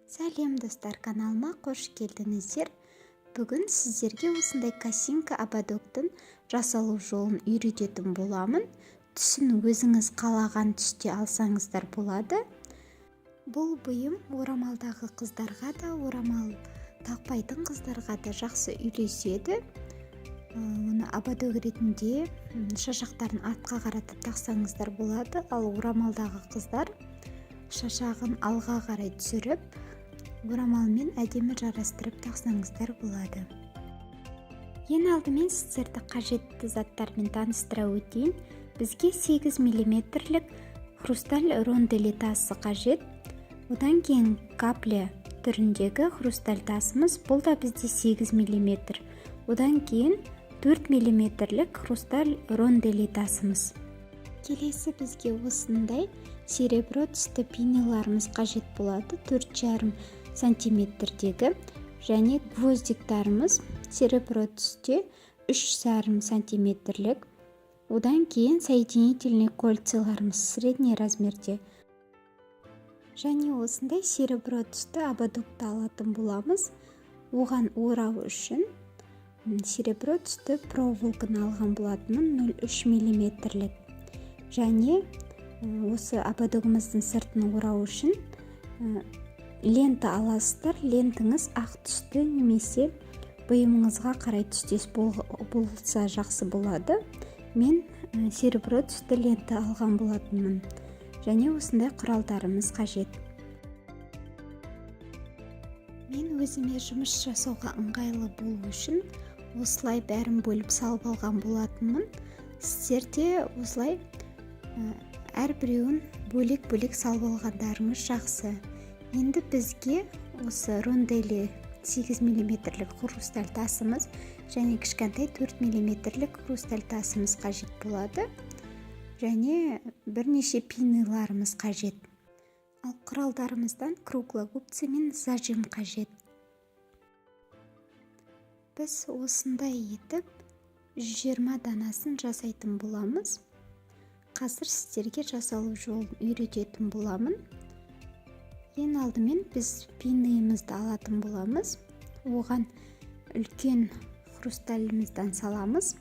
Сәлем достар, каналыма қош келдіңіздер. Бүгін сіздерге осындай косинка ободоктың жасалу жолын үйрететін боламын. Түсін өзіңіз қалаған түсте алсаңыздар болады. Бұл бұйым орамалдағы қыздарға да, орамал тақпайтын қыздарға да жақсы үйлеседі. Оны ободок ретінде шашақтарын артқа қаратып тақсаңыздар болады. Ал орамалдағы қыздар шашағын алға қарай түсіріп, орамалмен әдемі жарастырып тақсаңыздар болады. Ең алдымен сіздерді қажетті заттармен таныстыра өтейін. Бізге 8 мм хрусталь рондель тасы қажет. Одан кейін капля түріндегі хрусталь тасымыз, бұл да бізде 8 мм. Одан кейін 4 мм хрусталь рондель тасымыз. Келесі бізге осындай серебро түсті пинеларымыз қажет болады. 4,5 сантиметрдегі, және гвоздиктарымыз серебро түсте 3,5 сантиметрлік. Одан кейін соединительный кольцаларымыз средний размерде. Және осындай серебро түсті ободокты алатын боламыз. Оған орау үшін серебро түсті проволоканы алған болатынмын, 0,3 мм. Және осы ободогымыздың сыртын орау үшін лента аласыздар. Лентіңіз ақ түсті немесе бұйымыңызға қарай түстес болса жақсы болады. Мен серебро түсті лента алған болатынмын. Және осындай құралдарымыз қажет. Мен өзіме жұмыс жасауға ыңғайлы болу үшін осылай бәрін бөліп салып алған болатынмын. Сіздер де осылай әрбіреуін бөлек-бөлек салып алғандарыңыз жақсы. Енді бізге осы рондель 8 мм хрусталь тасымыз және кішкентай 4 мм хрусталь тасымыз қажет болады. Және бірнеше пинеларымыз қажет. Ал құралдарымыздан круглогубцы мен зажим қажет. Біз осындай етіп 120 данасын жасайтын боламыз. Қазір сіздерге жасалу жолын үйрететін боламын. Ең алдымен біз пинемізді алатын боламыз. Оған үлкен хрусталімізден саламыз.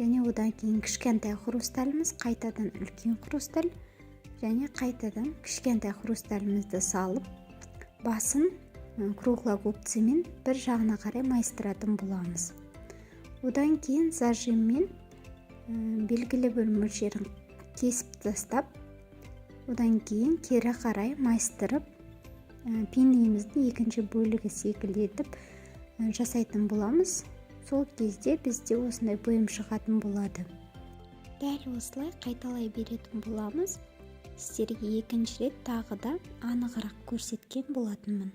Және одан кейін кішкентай хрусталіміз, қайтадан үлкен хрусталь, және қайтадан кішкентай хрусталімізді салып, басын круглогубцымен бір жағына қарай майыстыратын боламыз. Одан кейін зажиммен белгілі бір мөлшерін кесіп тастап, одан кейін кері қарай майыстырып, пинемізді екінші бөлігі секілді етіп жасайтын боламыз. Сол кезде бізде осындай бұйым шығатын болады. Дәл осылай қайталай беретін боламыз. Сіздерге екінші рет тағы да анығырақ көрсеткен болатынмын.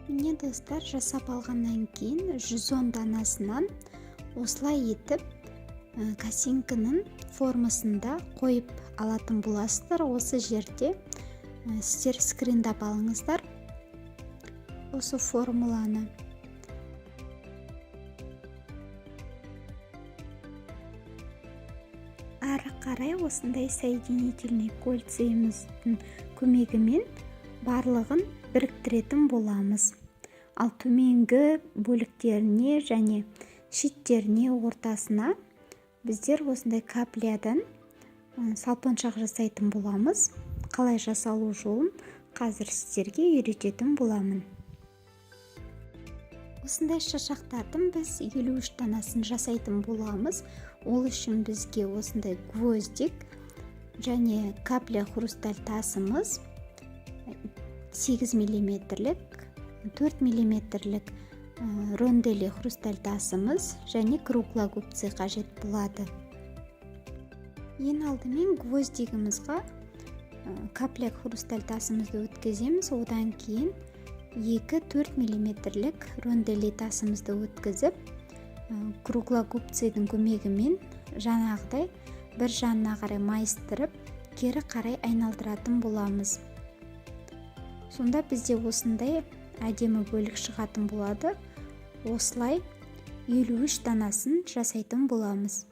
Міне достар, жасап алғаннан кейін 110 данасынан осылай етіп косинканың формасында қойып алатын боласыздар. Осы жерде сіздер скриндап алыңыздар осы формуланы. Ары қарай осындай соединительный кольцеміздің көмегімен барлығын біріктіретін боламыз. Ал төменгі бөліктеріне және шеттеріне ортасына біздер осындай каплядан салпоншақ жасайтын боламыз. Қалай жасалу жолын қазір сіздерге үйрететін боламын. Осындай шашақтардың біз 53 данасын жасайтын боламыз. Ол үшін бізге осындай гвоздик және капля хрусталь тасымыз, 8 мм, 4 мм рондель хрусталь тасымыз және круглогубцы қажет болады. Ең алдымен гвоздигімізға капля хрусталь тасымызды өткіземіз. Одан кейін 2-4 мм ронделей тасымызды өткізіп, круглогубцийдің көмегімен жаңағыдай бір жанына қарай майыстырып, кері қарай айналдыратын боламыз. Сонда бізде осындай әдемі бөлік шығатын болады. Осылай 53 данасын жасайтын боламыз.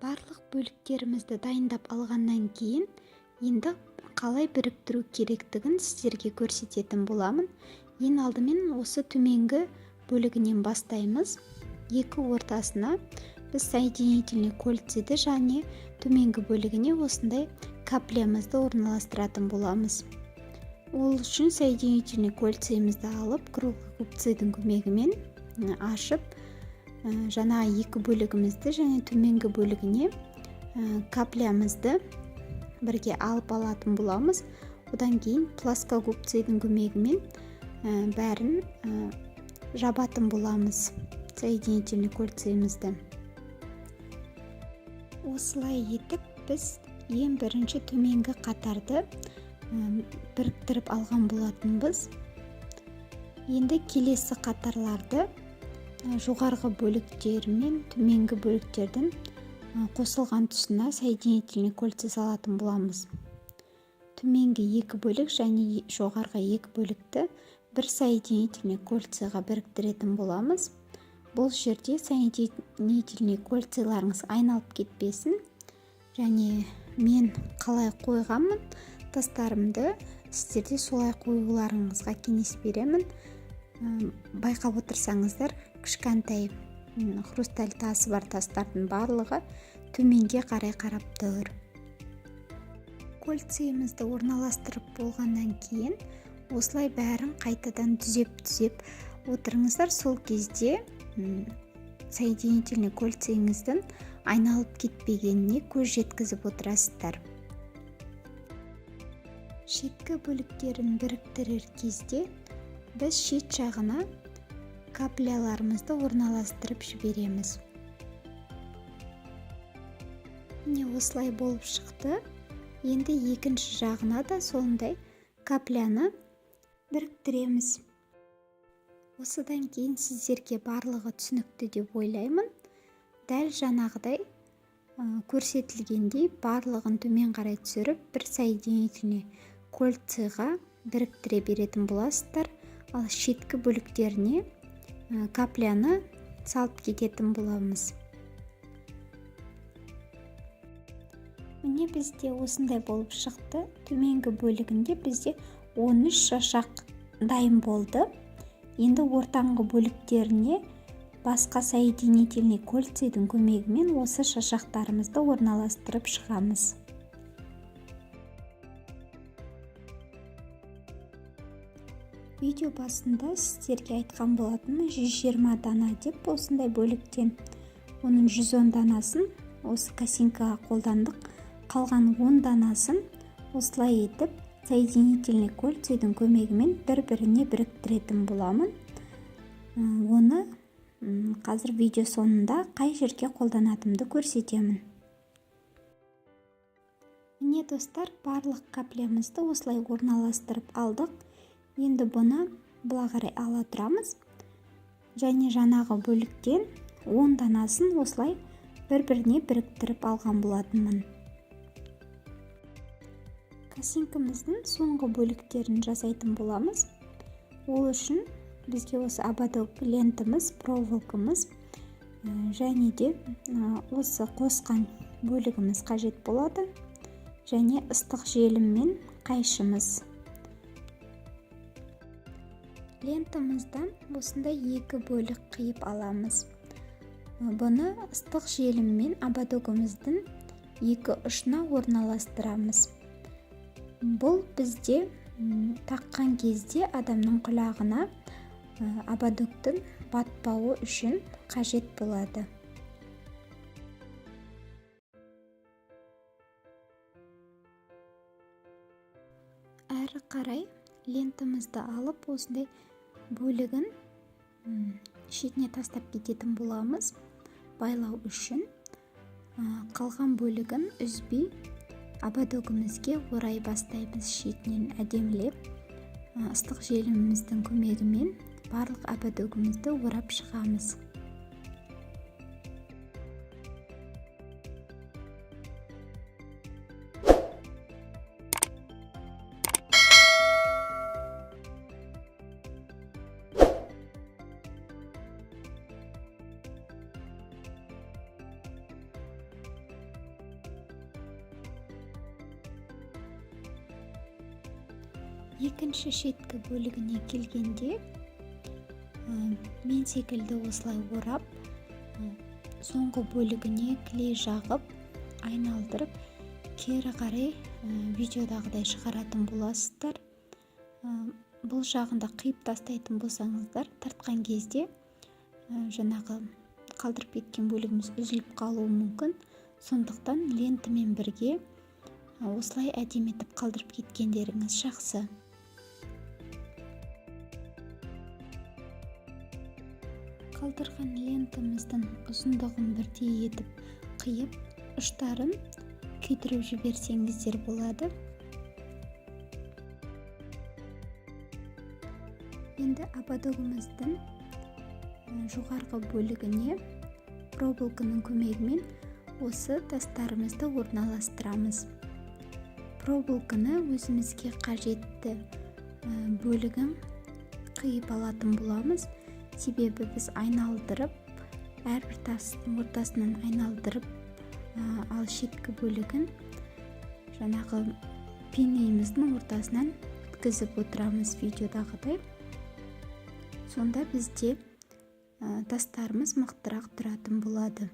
Барлық бөліктерімізді дайындап алғаннан кейін, енді қалай біріктіру керектігін сіздерге көрсететін боламын. Ең алдымен осы төменгі бөлігінен бастаймыз. Екі ортасына біз соединительный кольцеді және төменгі бөлігіне осындай каплямызды орналастыратын боламыз. Ол үшін соединительный кольцемізді алып, круглогубцийдің көмегімен ашып, жаңа екі бөлігімізді және төменгі бөлігіне каплямызды бірге алып алатын боламыз. Одан кейін плоскогубцийдің көмегімен бәрін жабатын боламыз соединительный кольцемізді. Осылай етіп біз ең бірінші төменгі қатарды біріктіріп алған болатынбыз. Енді келесі қатарларды жоғарғы бөліктер мен төменгі бөліктердің қосылған тұсына соединительный кольце салатын боламыз. Төменгі екі бөлік және жоғарғы екі бөлікті бір соединительный кольцеға біріктіретін боламыз. Бұл жерде соединительный кольцеларыңыз айналып кетпесін, және мен қалай қойғанмын тастарымды сіздерде солай қоюларыңызға кеңес беремін. Байқап отырсаңыздар, кішкентай хрусталь тасы бар тастардың барлығы төменге қарай қарап тұр. Кольцемізді орналастырып болғаннан кейін осылай бәрін қайтадан түзеп отырыңыздар. Сол кезде соединительный кольцеңіздің айналып кетпегеніне көз жеткізіп отырасыздар. Шеткі бөліктерін біріктірер кезде біз шет жағына капляларымызды орналастырып жібереміз. Міне осылай болып шықты. Енді екінші жағына да сондай капляны біріктіреміз. Осыдан кейін сіздерге барлығы түсінікті деп ойлаймын. Дәл жаңағыдай көрсетілгендей барлығын төмен қарай түсіріп, бір соединительный кольцеға біріктіре беретін боласыздар. Ал шеткі бөліктеріне капляны салып кететін боламыз. Міне бізде осындай болып шықты. Төменгі бөлігінде бізде 13 шашақ дайын болды. Енді ортаңғы бөліктеріне басқа соединительный кольцедің көмегімен осы шашақтарымызды орналастырып шығамыз. Видео басында сіздерге айтқан болатыным 120 дана деп, осындай бөліктен оның 110 данасын осы косинкаға қолдандық. Қалған 10 данасын осылай етіп соединительный кольцедің көмегімен бір-біріне біріктіретін боламын. Оны қазір видео соңында қай жерге қолданатымды көрсетемін. Міне достар, барлық каплямызды осылай орналастырып алдық. Енді бұны бұла қарай ала тұрамыз. Және жаңағы бөліктен 10 данасын осылай бір-біріне біріктіріп алған болатынмын. Косинкамыздың соңғы бөліктерін жасайтын боламыз. Ол үшін бізге осы ободок лентамыз, проволокамыз және де осы қосқан бөлігіміз қажет болады. Және ыстық желім мен қайшымыз. Лентамыздан осындай екі бөлік қиып аламыз. Бұны ыстық желім мен ободогымыздың екі ұшына орналастырамыз. Бұл бізде таққан кезде адамның құлағына ободоктың батпауы үшін қажет болады. Әрі қарай лентамызды алып осындай бөлігін шетіне тастап кететін боламыз. Байлау үшін қалған бөлігін үзбей ободогімізге орай бастаймыз. Шетінен әдемілеп ыстық желіміміздің көмегімен барлық ободогімізді орап шығамыз. Екінші шеткі бөлігіне келгенде мен секілді осылай орап, соңғы бөлігіне клей жағып, айналдырып, кері қарай видеодағыдай шығаратын боласыздар. Бұл жағында қиып тастайтын болсаңыздар, тартқан кезде жаңағы қалдырып кеткен бөлігіміз үзіліп қалуы мүмкін. Сондықтан лентамен бірге осылай әдемі етіп қалдырып кеткендеріңіз жақсы. Қалдырған лентамыздың ұзындығын бірдей етіп қиып, ұштарын күйдіріп жіберсеңіздер болады. Енді ободогымыздың жоғарғы бөлігіне проволоканың көмегімен осы тастарымызды орналастырамыз. Проволоканы өзімізге қажетті бөлігін қиып алатын боламыз. Себебі біз айналдырып, әрбір тастың ортасынан айналдырып, ал шеткі бөлігін жаңағы пенейіміздің ортасынан өткізіп отырамыз видеодағыдай. Сонда бізде тастарымыз мықтырақ тұратын болады.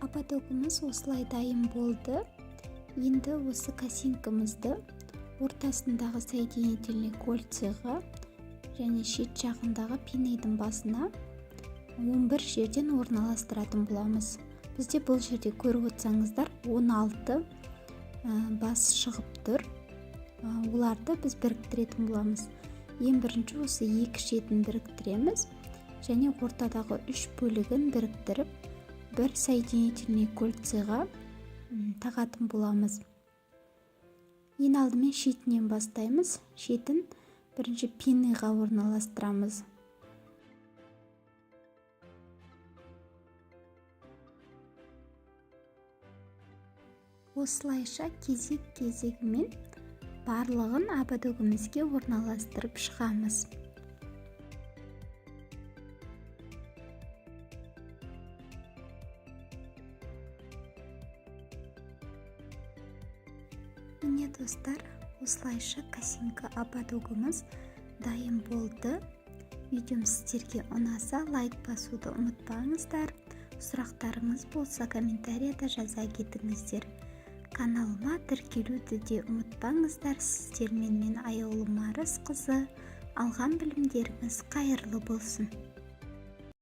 Ободогымыз осылай дайын болды. Енді осы косинкамызды ортасындағы соединительный кольцеға және шет жағындағы пенейдің басына 11 жерден орналастыратын боламыз. Бізде бұл жерде көріп отырсаңыздар 16 бас шығып тұр. Оларды біз біріктіретін боламыз. Ең бірінші осы екі шетін біріктіреміз және ортадағы 3 бөлігін біріктіріп бір соединительный кольцеға тағатын боламыз. Ең алдымен шетінен бастаймыз. Шетін бірінші пенейға орналастырамыз. Осылайша кезек-кезегімен барлығын ободогімізге орналастырып шығамыз. Міне достар, осылайша косинка ободогымыз дайын болды. Видеом сіздерге ұнаса лайк басуды ұмытпаңыздар. Сұрақтарыңыз болса комментарияда жаза кетіңіздер. Каналыма тіркелуді де ұмытпаңыздар. Сіздермен мен аяулым Арыс қызы. Алған білімдеріңіз қайырлы болсын.